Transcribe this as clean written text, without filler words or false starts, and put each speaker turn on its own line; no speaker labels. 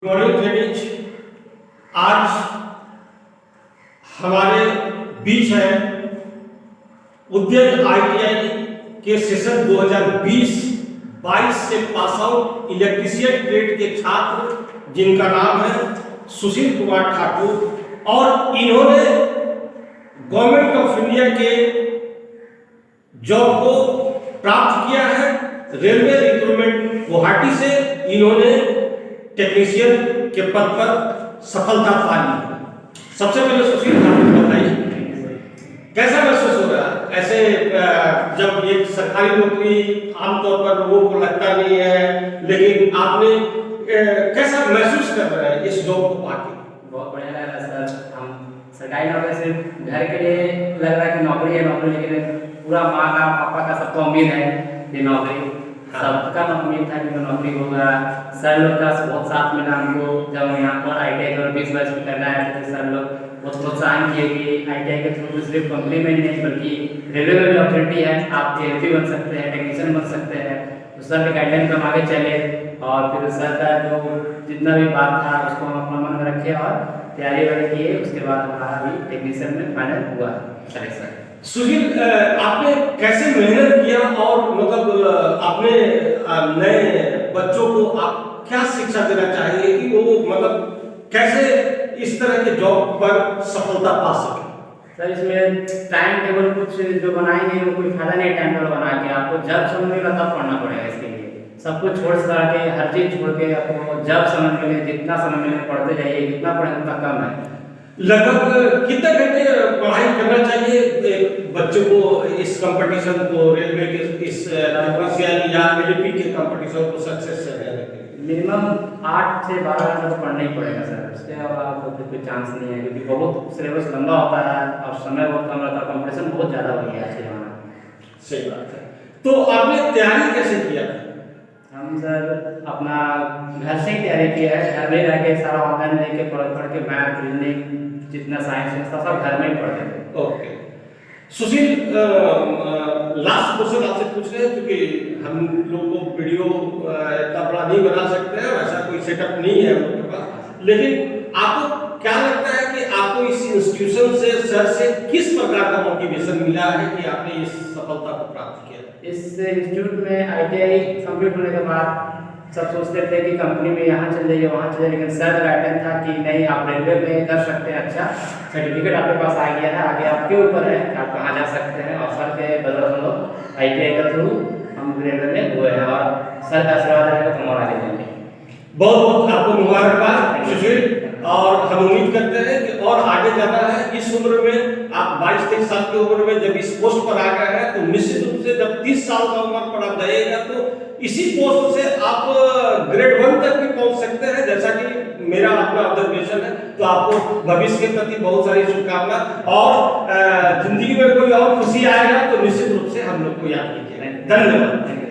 Morning ladies, आज हमारे बीच है उद्यम ITI के सेशन 2020-22 से पास आउट इलेक्ट्रीशियन ट्रेड के छात्र जिनका नाम है सुशील कुमार ठाकुर, और इन्होंने गवर्नमेंट ऑफ इंडिया के जॉब को प्राप्त किया है। रेलवे रिक्रूटमेंट गुवाहाटी से इन्होंने टेक्नीशियन के पद पर सफलता पाई। सबसे पहले सुशील ठाकुर बताइए कैसा महसूस हो रहा है ऐसे जब ये सरकारी नौकरी आमतौर पर लोगों को लगता नहीं है, लेकिन आपने कैसा महसूस कर रहे हैं इस जॉब को पाके?
बहुत बढ़िया लग रहा है सर। हम सरकारी नौकरी सिर्फ घर के लिए लग रहा है कि नौकरी है नौकरी, लेकिन पूरा माँ का पापा का सबको उम्मीद है ये नौकरी। सबका उम्मीद था कि नौकरी होगा। सर लोग का बहुत साथ मिला हमको जब हम यहाँ पर ITI 2022 में करना है, तो सर लोग बहुत प्रोत्साहन किए कि ITI के थ्रू सिर्फ कंपनी में ही नहीं बल्कि रेलवे में भी अपॉर्चुनिटी है, आप AFP बन सकते हैं, टेक्नीशियन बन सकते हैं। तो सर के गाइडलाइन पर हम आगे चले और फिर सर का जो जितना भी बात था उसको हम अपना मन में रखे और तैयारी वाली किए। उसके बाद हमारा भी टेक्नीशियन में फाइनल हुआ। चले सर
सुशील, आपने कैसे मेहनत किया और मतलब अपने नए बच्चों को आप क्या शिक्षा देना चाहिए कि वो मतलब कैसे इस तरह के जॉब पर सफलता पा सके?
सर इसमें टाइम टेबल कुछ जो बनाएंगे वो कोई फायदा नहीं। टाइम टेबल बना के आपको जब समझ में तब पढ़ना पड़ेगा। इसके लिए सब कुछ छोड़ के हर चीज छोड़ के आपको जब समझ मिले जितना समय मिले पढ़ते जाइए, जितना पढ़ें उतना कम है।
लगभग कितने घंटे पढ़ाई करना चाहिए एक बच्चे को इस कंपटीशन को, रेलवे के इस टेक्नीशियन या LP के कंपटीशन को सक्सेस से रहने के लिए?
मिनिमम 8 से 12 घंटा तो पढ़ना ही पड़ेगा सर। उसके अलावा तो फिर कोई चांस नहीं है, क्योंकि बहुत सिलेबस लंबा होता है और समय बहुत कम रहता है। कंपटीशन बहुत ज़्यादा हो गया है जमाना।
सही बात है। तो आपने तैयारी कैसे किया?
हम सर अपना घर से ही तैयारी किया है। घर में रह के सारा ऑनलाइन लेके पढ़ के मैथ रीजनिंग जितना साइंस था सब घर में ही पढ़ते थे।
ओके सुशील, लास्ट क्वेश्चन आपसे पूछ रहे हैं क्योंकि हम लोग को वीडियो इतना बड़ा नहीं बना सकते हैं, वैसा कोई सेटअप नहीं है हम लोग के पास, लेकिन आपको क्या लगता है कि आपको इस इंस्टीट्यूशन से, सर से किस प्रकार का मोटिवेशन मिला है कि आपने इस सफलता को प्राप्त किया?
इस इंस्टीट्यूट में ITI कंप्लीट होने के बाद सब सोचते थे कि कंपनी में यहाँ चल जाइए वहाँ चल जाइए, लेकिन सर का गाइडलाइन था कि नहीं आप रेलवे में कर सकते हैं। अच्छा सर्टिफिकेट आपके पास आ गया है, आगे आपके ऊपर है कि आप कहाँ जा सकते हैं। और सर के बदौलत हम लोग ITI के थ्रू हम रेलवे में हुए हैं और सर का आशीर्वाद रहेगा तो हमारा आगे जाएंगे।
बहुत बहुत आपको मुबारकबाद सुशील, और हम उम्मीद करते हैं कि और आगे जाना है। इस उम्र में आप 22-23 साल की उम्र में जब इस पोस्ट पर आ गए हैं तो निश्चित रूप से जब 30 साल का उम्र पर आप जाइएगा तो इसी पोस्ट से आप ग्रेड 1 तक भी पहुंच सकते हैं, जैसा कि मेरा अपना ऑब्जर्वेशन है। तो आपको भविष्य के प्रति बहुत सारी शुभकामना और जिंदगी में कोई और खुशी आएगा तो निश्चित रूप से हम लोग को याद कीजिएगा। धन्यवाद।